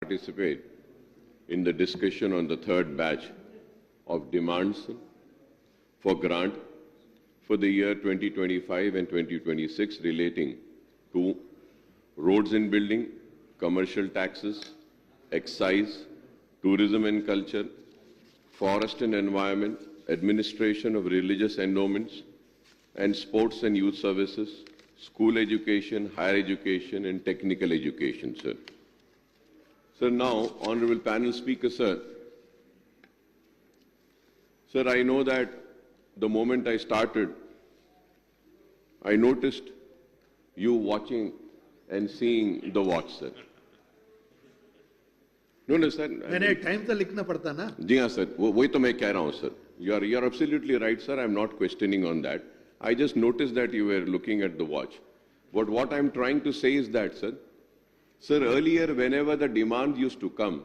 participate in the discussion on the third batch of demands for grant for the year 2025 and 2026 relating to roads and building, commercial taxes, excise, tourism and culture, forest and environment, administration of religious endowments, and sports and youth services, school education, higher education, and technical education, sir. Sir, now, Honorable Panel Speaker, sir. Sir, I know that the moment I started, I noticed you watching and seeing the watch, sir. No, sir. मैंने time तो लिखना पड़ता ना. जी हाँ sir, वही तो मैं कह रहा हूँ sir. You're absolutely right, sir. I'm not questioning on that. I just noticed that you were looking at the watch. But what I'm trying to say is that, sir, earlier whenever the demand used to come,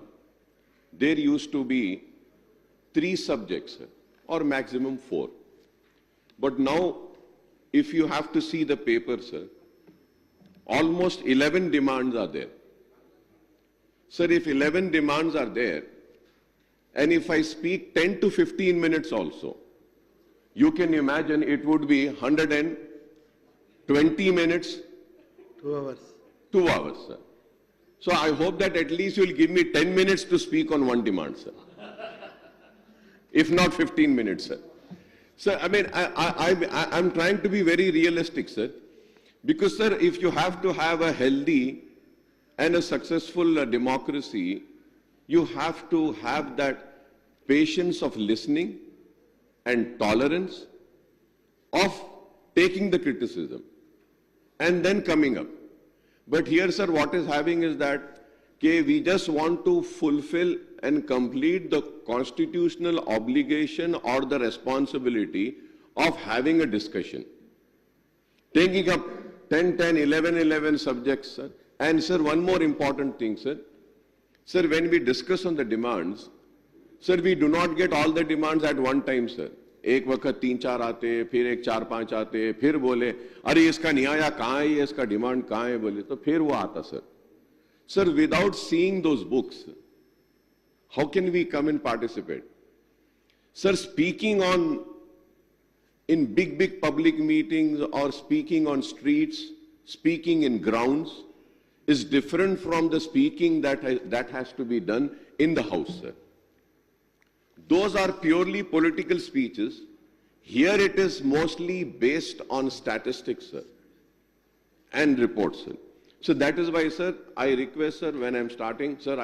there used to be 3 subjects, sir, or maximum 4. But now, if you have to see the paper, sir, almost 11 demands are there. Sir, if 11 demands are there, and if I speak 10 to 15 minutes also, you can imagine it would be 120 minutes. 2 hours. 2 hours, sir. So I hope that at least you'll give me 10 minutes to speak on one demand, sir. If not 15 minutes, sir. Sir, I mean, I'm trying to be very realistic, sir. Because, sir, if you have to have a healthy and a successful democracy, you have to have that patience of listening and tolerance of taking the criticism and then coming up. But here, sir, what is happening is that we just want to fulfill and complete the constitutional obligation or the responsibility of having a discussion. Taking up 10, 11 subjects, sir. And, sir, one more important thing, sir. Sir, when we discuss on the demands, sir, we do not get all the demands at one time, sir. एक वक्त 3-4 आते, फिर एक 4-5 आते, फिर बोले, अरे इसका नहीं आया, कहाँ है, इसका डिमांड कहाँ है, बोले, तो फिर वो आता, sir. Sir, without seeing those books, how can we come and participate? Sir, speaking in big public meetings or speaking on streets, speaking in grounds, is different from the speaking that has to be done in the House, sir. Those are purely political speeches. Here it is mostly based on statistics, sir, and reports, sir. So that is why, sir, I request, sir, when I'm starting, sir,